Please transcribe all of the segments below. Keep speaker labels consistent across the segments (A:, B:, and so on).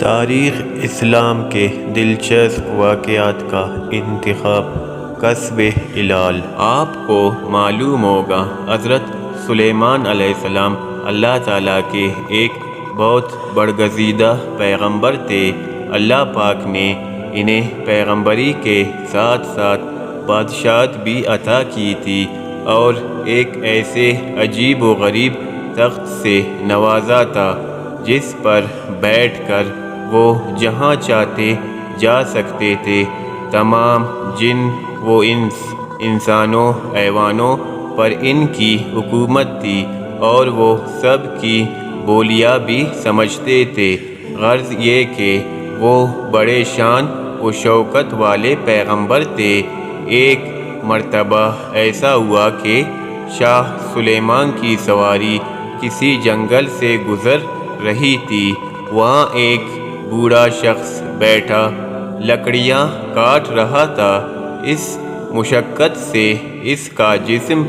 A: تاریخ اسلام کے دلچسپ واقعات کا انتخاب کسب علال۔ آپ کو معلوم ہوگا حضرت سلیمان علیہ السلام اللہ تعالیٰ کے ایک بہت برگزیدہ پیغمبر تھے۔ اللہ پاک نے انہیں پیغمبری کے ساتھ ساتھ بادشاہت بھی عطا کی تھی اور ایک ایسے عجیب و غریب تخت سے نوازا تھا جس پر بیٹھ کر وہ جہاں چاہتے جا سکتے تھے۔ تمام جن و انس، انسانوں حیوانوں پر ان کی حکومت تھی اور وہ سب کی بولیاں بھی سمجھتے تھے۔ غرض یہ کہ وہ بڑے شان و شوکت والے پیغمبر تھے۔ ایک مرتبہ ایسا ہوا کہ شاہ سلیمان کی سواری کسی جنگل سے گزر رہی تھی۔ وہاں ایک بوڑھا شخص بیٹھا لکڑیاں کاٹ رہا تھا۔ اس مشقت سے اس کا جسم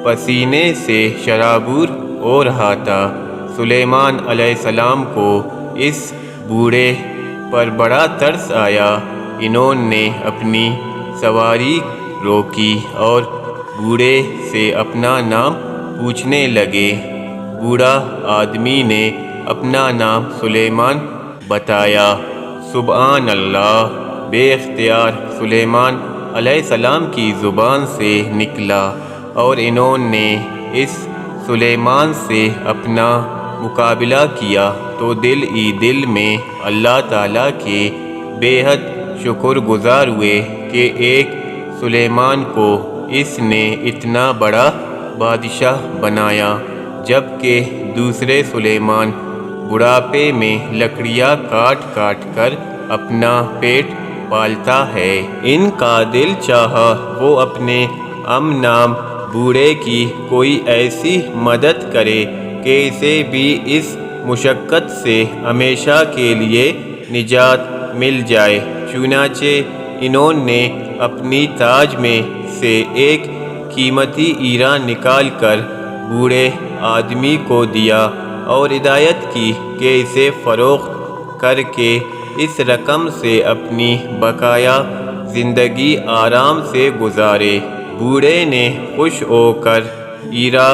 A: پسینے سے شرابور ہو رہا تھا۔ سلیمان علیہ السلام کو اس بوڑھے پر بڑا ترس آیا۔ انہوں نے اپنی سواری روکی اور بوڑھے سے اپنا نام پوچھنے لگے۔ بوڑھا آدمی نے اپنا نام سلیمان بتایا۔ سبحان اللہ! بے اختیار سلیمان علیہ السلام کی زبان سے نکلا اور انہوں نے اس سلیمان سے اپنا مقابلہ کیا تو دل ہی دل میں اللہ تعالیٰ کے بے حد شکر گزار ہوئے کہ ایک سلیمان کو اس نے اتنا بڑا بادشاہ بنایا، جبکہ دوسرے سلیمان بڑھاپے میں لکڑیاں کاٹ کاٹ کر اپنا پیٹ پالتا ہے۔ ان کا دل چاہا وہ اپنے نام بوڑھے کی کوئی ایسی مدد کرے کہ اسے بھی اس مشقت سے ہمیشہ کے لیے نجات مل جائے۔ چنانچہ انہوں نے اپنی تاج میں سے ایک قیمتی ہیرا نکال کر بوڑھے آدمی کو دیا اور ہدایت کی کہ اسے فروخت کر کے اس رقم سے اپنی بقایا زندگی آرام سے گزارے۔ بوڑھے نے خوش ہو کر ہیرا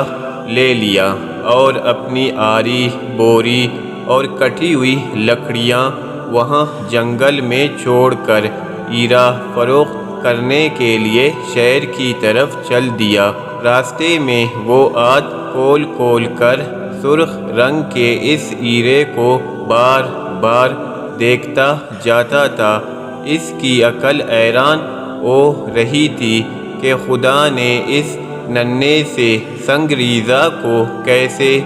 A: لے لیا اور اپنی آری بوری اور کٹی ہوئی لکڑیاں وہاں جنگل میں چھوڑ کر ہیرا فروخت کرنے کے لیے شہر کی طرف چل دیا۔ راستے میں وہ ہاتھ کھول کھول کر سرخ رنگ کے اس ہیرے کو بار بار دیکھتا جاتا تھا۔ اس کی عقل حیران ہو رہی تھی کہ خدا نے اس ننھے سے سنگریزہ کو کیسے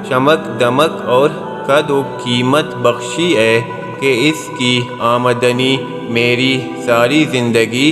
A: چمک دمک اور قد و قیمت بخشی ہے کہ اس کی آمدنی میری ساری زندگی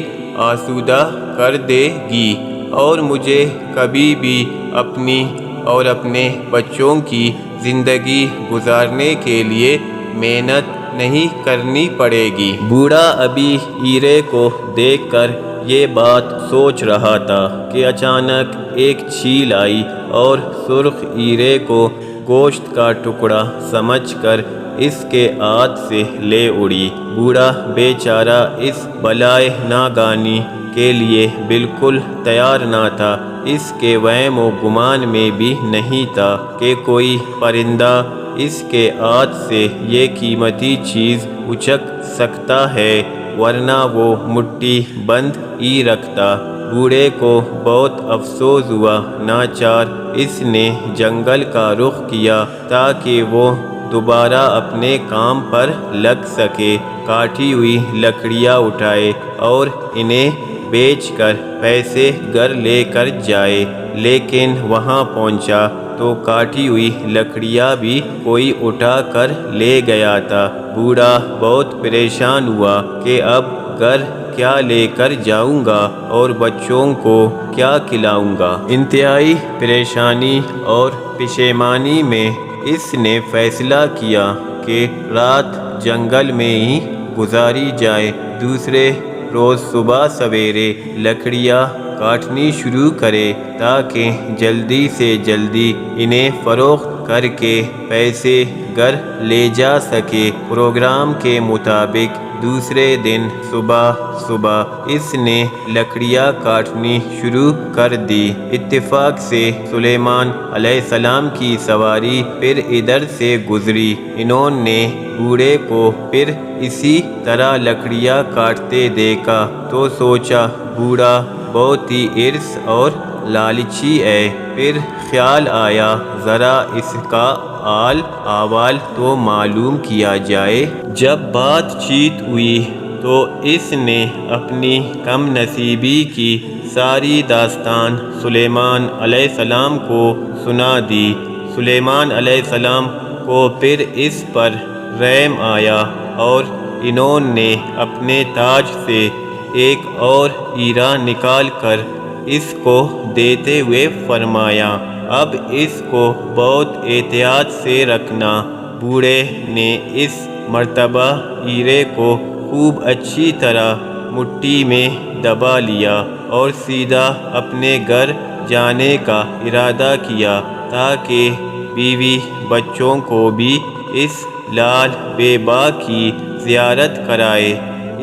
A: آسودہ کر دے گی اور مجھے کبھی بھی اپنی اور اپنے بچوں کی زندگی گزارنے کے لیے محنت نہیں کرنی پڑے گی۔ بوڑھا ابھی ہیرے کو دیکھ کر یہ بات سوچ رہا تھا کہ اچانک ایک چیل آئی اور سرخ ہیرے کو گوشت کا ٹکڑا سمجھ کر اس کے ہاتھ سے لے اڑی۔ بوڑھا بیچارہ اس بلائے ناگہانی کے لیے بالکل تیار نہ تھا۔ اس کے وہم و گمان میں بھی نہیں تھا کہ کوئی پرندہ اس کے ہاتھ سے یہ قیمتی چیز اچک سکتا ہے، ورنہ وہ مٹھی بند ہی رکھتا۔ بوڑھے کو بہت افسوس ہوا۔ ناچار اس نے جنگل کا رخ کیا تاکہ وہ دوبارہ اپنے کام پر لگ سکے، کاٹی ہوئی لکڑیاں اٹھائے اور انہیں بیچ کر پیسے گھر لے کر جائے۔ لیکن وہاں پہنچا تو کاٹی ہوئی لکڑیاں بھی کوئی اٹھا کر لے گیا تھا۔ بوڑھا بہت پریشان ہوا کہ اب گھر کیا لے کر جاؤں گا اور بچوں کو کیا کھلاؤں گا۔ انتہائی پریشانی اور پشیمانی میں اس نے فیصلہ کیا کہ رات جنگل میں ہی گزاری جائے، دوسرے روز صبح سویرے لکڑیاں کاٹنی شروع کرے تاکہ جلدی سے جلدی انہیں فروخت کر کے پیسے گھر لے جا سکے۔ پروگرام کے مطابق دوسرے دن صبح اس نے لکڑیاں کاٹنی شروع کر دی۔ اتفاق سے سلیمان علیہ السلام کی سواری پھر ادھر سے گزری۔ انہوں نے بوڑھے کو پھر اسی طرح لکڑیاں کاٹتے دیکھا تو سوچا بوڑھا بہت ہی حرص اور لالچی ہے۔ پھر خیال آیا ذرا اس کا حال احوال تو معلوم کیا جائے۔ جب بات چیت ہوئی تو اس نے اپنی کم نصیبی کی ساری داستان سلیمان علیہ السلام کو سنا دی۔ سلیمان علیہ السلام کو پھر اس پر رحم آیا اور انہوں نے اپنے تاج سے ایک اور ہیرا نکال کر اس کو دیتے ہوئے فرمایا اب اس کو بہت احتیاط سے رکھنا۔ بوڑھے نے اس مرتبہ ہیرے کو خوب اچھی طرح مٹی میں دبا لیا اور سیدھا اپنے گھر جانے کا ارادہ کیا تاکہ بیوی بچوں کو بھی اس لال بے باں کی زیارت کرائے۔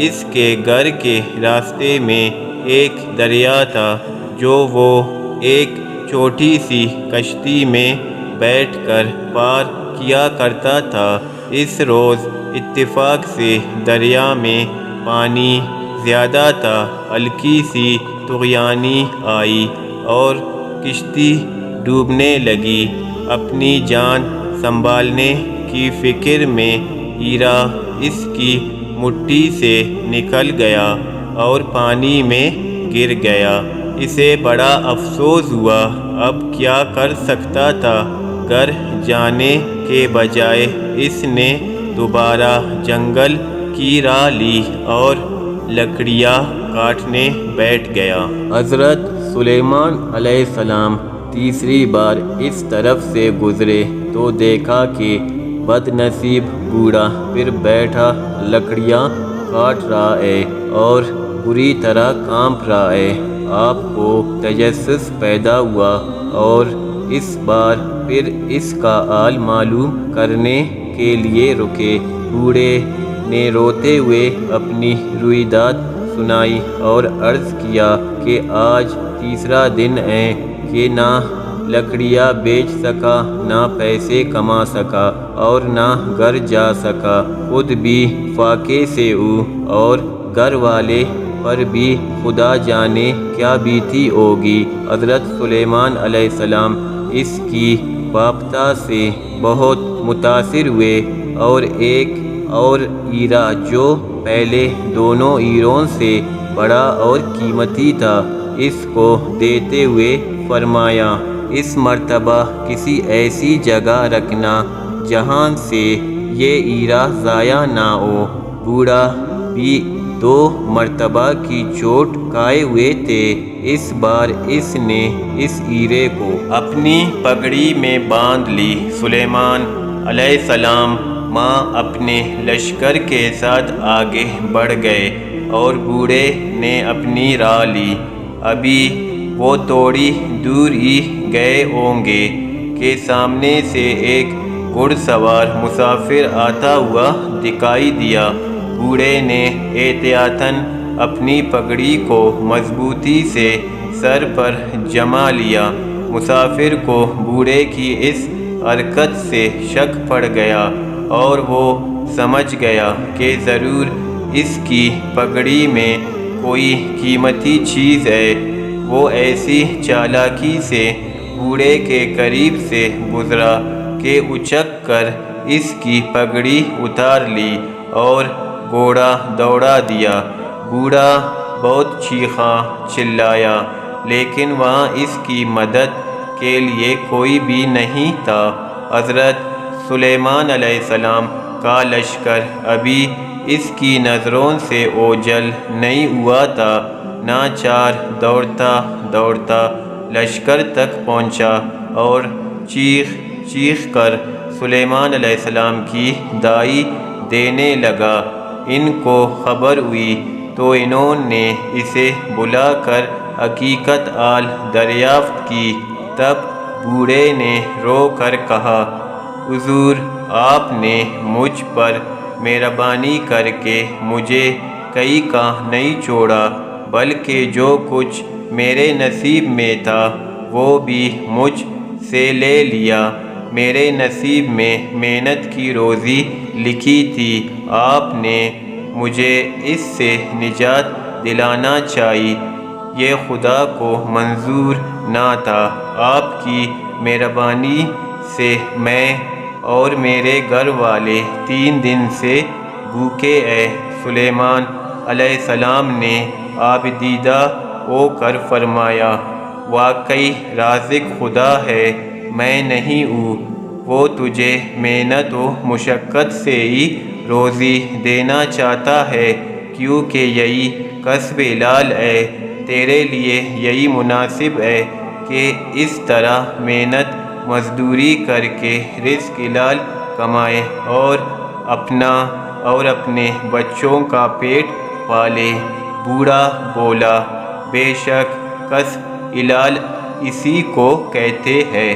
A: اس کے گھر کے راستے میں ایک دریا تھا جو وہ ایک چھوٹی سی کشتی میں بیٹھ کر پار کیا کرتا تھا۔ اس روز اتفاق سے دریا میں پانی زیادہ تھا۔ ہلکی سی طوفانی آئی اور کشتی ڈوبنے لگی۔ اپنی جان سنبھالنے کی فکر میں ہیرا اس کی مٹھی سے نکل گیا اور پانی میں گر گیا۔ اسے بڑا افسوس ہوا۔ اب کیا کر سکتا تھا؟ گھر جانے کے بجائے اس نے دوبارہ جنگل کی راہ لی اور لکڑیاں کاٹنے بیٹھ گیا۔ حضرت سلیمان علیہ السلام تیسری بار اس طرف سے گزرے تو دیکھا کہ بد نصیب بوڑھا پھر بیٹھا لکڑیاں کاٹ رہا ہے اور بری طرح کانپ رہا ہے۔ آپ کو تجسس پیدا ہوا اور اس بار پھر اس کا حال معلوم کرنے کے لیے رکے۔ بوڑھے نے روتے ہوئے اپنی رویداد سنائی اور عرض کیا کہ آج تیسرا دن ہے کہ نہ لکڑیاں بیچ سکا، نہ پیسے کما سکا اور نہ گھر جا سکا۔ خود بھی فاقے سے ہوں اور گھر والے پر بھی خدا جانے کیا بیتی ہوگی۔ حضرت سلیمان علیہ السلام اس کی بابتا سے بہت متاثر ہوئے اور ایک اور ہیرا جو پہلے دونوں ہیروں سے بڑا اور قیمتی تھا اس کو دیتے ہوئے فرمایا اس مرتبہ کسی ایسی جگہ رکھنا جہاں سے یہ ہیرا ضائع نہ ہو۔ بوڑھا بھی 2 مرتبہ کی چوٹ کھائے ہوئے تھے۔ اس بار اس نے اس ہیرے کو اپنی پگڑی میں باندھ لی۔ سلیمان علیہ السلام ماں اپنے لشکر کے ساتھ آگے بڑھ گئے اور بوڑھے نے اپنی راہ لی۔ ابھی وہ تھوڑی دور ہی گئے ہوں گے کہ سامنے سے ایک گھڑ سوار مسافر آتا ہوا دکھائی دیا۔ بوڑھے نے احتیاطاً اپنی پگڑی کو مضبوطی سے سر پر جما لیا۔ مسافر کو بوڑھے کی اس حرکت سے شک پڑ گیا اور وہ سمجھ گیا کہ ضرور اس کی پگڑی میں کوئی قیمتی چیز ہے۔ وہ ایسی چالاکی سے بوڑھے کے قریب سے گزرا کہ اچک کر اس کی پگڑی اتار لی اور گھوڑا دوڑا دیا۔ بوڑھا بہت چیخا چلایا لیکن وہاں اس کی مدد کے لیے کوئی بھی نہیں تھا۔ حضرت سلیمان علیہ السلام کا لشکر ابھی اس کی نظروں سے اوجھل نہیں ہوا تھا۔ ناچار دوڑتا دوڑتا لشکر تک پہنچا اور چیخ چیخ کر سلیمان علیہ السلام کی داعی دینے لگا۔ ان کو خبر ہوئی تو انہوں نے اسے بلا کر حقیقت حال دریافت کی۔ تب بوڑھے نے رو کر کہا، حضور آپ نے مجھ پر مہربانی کر کے مجھے کہیں کا نہیں چھوڑا، بلکہ جو کچھ میرے نصیب میں تھا وہ بھی مجھ سے لے لیا۔ میرے نصیب میں محنت کی روزی لکھی تھی، آپ نے مجھے اس سے نجات دلانا چاہی، یہ خدا کو منظور نہ تھا۔ آپ کی مہربانی سے میں اور میرے گھر والے 3 دن سے بھوکے ہیں۔ سلیمان علیہ السلام نے آبدیدہ ہو کر فرمایا، واقعی رازق خدا ہے، میں نہیں ہوں۔ وہ تجھے محنت و مشقت سے ہی روزی دینا چاہتا ہے، کیونکہ یہی کسب حلال ہے۔ تیرے لیے یہی مناسب ہے کہ اس طرح محنت مزدوری کر کے رزق حلال کمائے اور اپنا اور اپنے بچوں کا پیٹ پالے۔ بوڑھا بولا، بے شک کسب حلال اسی کو کہتے ہیں۔